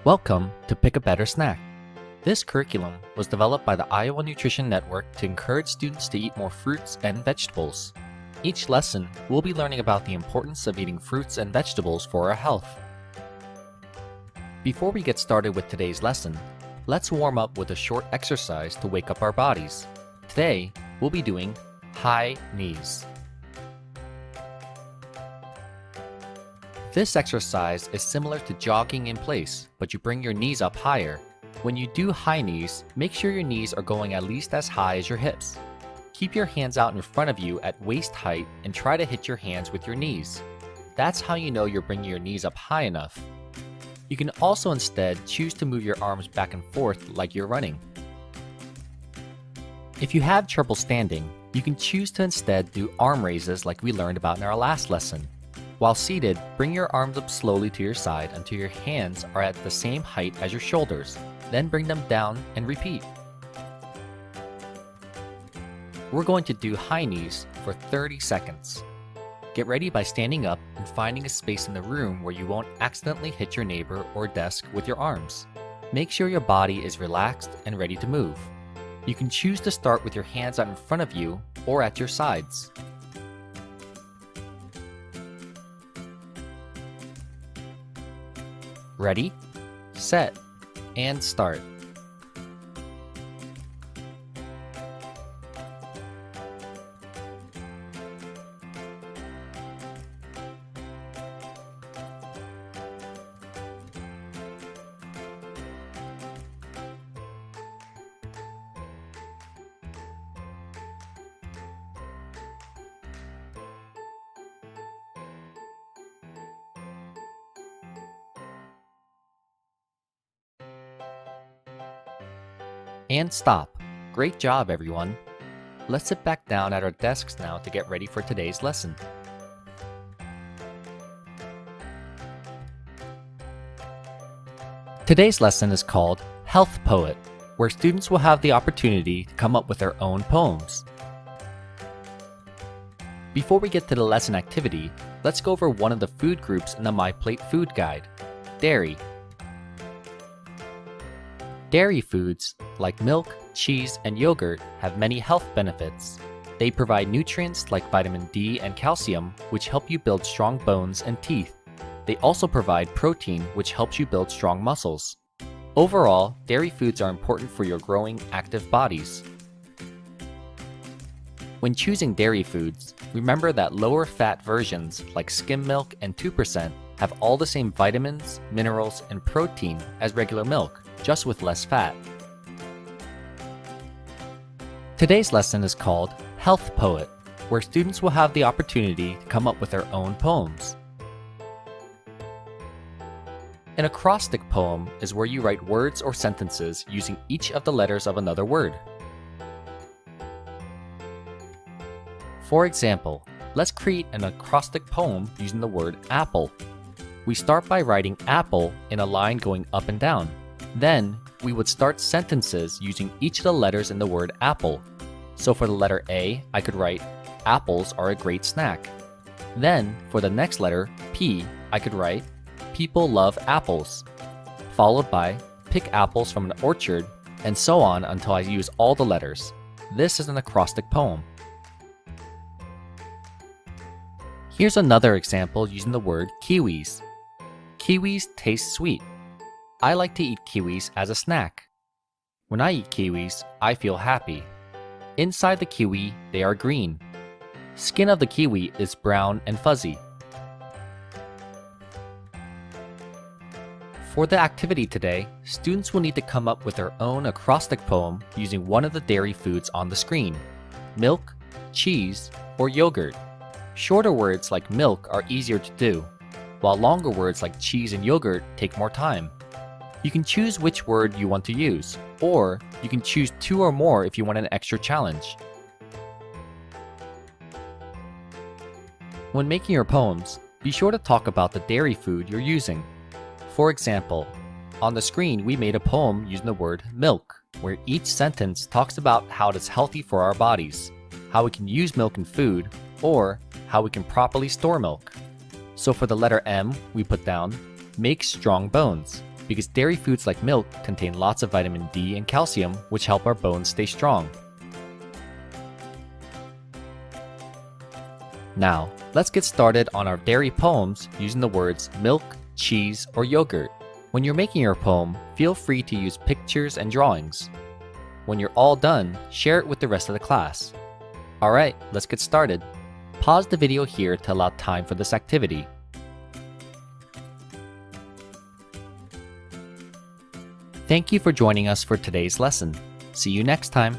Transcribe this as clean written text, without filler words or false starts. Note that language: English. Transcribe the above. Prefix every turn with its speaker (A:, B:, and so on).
A: Welcome to Pick a Better Snack. This curriculum was developed by the Iowa Nutrition Network to encourage students to eat more fruits and vegetables. Each lesson, we'll be learning about the importance of eating fruits and vegetables for our health. Before we get started with today's lesson, let's warm up with a short exercise to wake up our bodies. Today, we'll be doing high knees. This exercise is similar to jogging in place, but you bring your knees up higher. When you do high knees, make sure your knees are going at least as high as your hips. Keep your hands out in front of you at waist height and try to hit your hands with your knees. That's how you know you're bringing your knees up high enough. You can also instead choose to move your arms back and forth like you're running. If you have trouble standing, you can choose to instead do arm raises like we learned about in our last lesson. While seated, bring your arms up slowly to your side until your hands are at the same height as your shoulders. Then bring them down and repeat. We're going to do high knees for 30 seconds. Get ready by standing up and finding a space in the room where you won't accidentally hit your neighbor or desk with your arms. Make sure your body is relaxed and ready to move. You can choose to start with your hands out in front of you or at your sides. Ready, set, and start. And stop. Great job, everyone. Let's sit back down at our desks now to get ready for today's lesson. Today's lesson is called Health Poet, where students will have the opportunity to come up with their own poems. Before we get to the lesson activity, let's go over one of the food groups in the MyPlate Food Guide: dairy. Dairy foods, like milk, cheese, and yogurt, have many health benefits. They provide nutrients like vitamin D and calcium, which help you build strong bones and teeth. They also provide protein, which helps you build strong muscles. Overall, dairy foods are important for your growing, active bodies. When choosing dairy foods, remember that lower fat versions, like skim milk and 2%, have all the same vitamins, minerals, and protein as regular milk, just with less fat. Today's lesson is called Health Poet, where students will have the opportunity to come up with their own poems. An acrostic poem is where you write words or sentences using each of the letters of another word. For example, let's create an acrostic poem using the word apple. We start by writing apple in a line going up and down. Then, we would start sentences using each of the letters in the word apple. So for the letter A, I could write, apples are a great snack. Then, for the next letter, P, I could write, people love apples. Followed by, pick apples from an orchard, and so on until I use all the letters. This is an acrostic poem. Here's another example using the word kiwis. Kiwis taste sweet. I like to eat kiwis as a snack. When I eat kiwis, I feel happy. Inside the kiwi, they are green. Skin of the kiwi is brown and fuzzy. For the activity today, students will need to come up with their own acrostic poem using one of the dairy foods on the screen: milk, cheese, or yogurt. Shorter words like milk are easier to do, while longer words like cheese and yogurt take more time. You can choose which word you want to use, or you can choose 2 or more if you want an extra challenge. When making your poems, be sure to talk about the dairy food you're using. For example, on the screen we made a poem using the word milk, where each sentence talks about how it is healthy for our bodies, how we can use milk in food, or how we can properly store milk. So for the letter M, we put down, make strong bones. because dairy foods like milk contain lots of vitamin D and calcium, which help our bones stay strong. Now, let's get started on our dairy poems using the words milk, cheese, or yogurt. When you're making your poem, feel free to use pictures and drawings. When you're all done, share it with the rest of the class. Alright, let's get started. Pause the video here to allow time for this activity. Thank you for joining us for today's lesson. See you next time.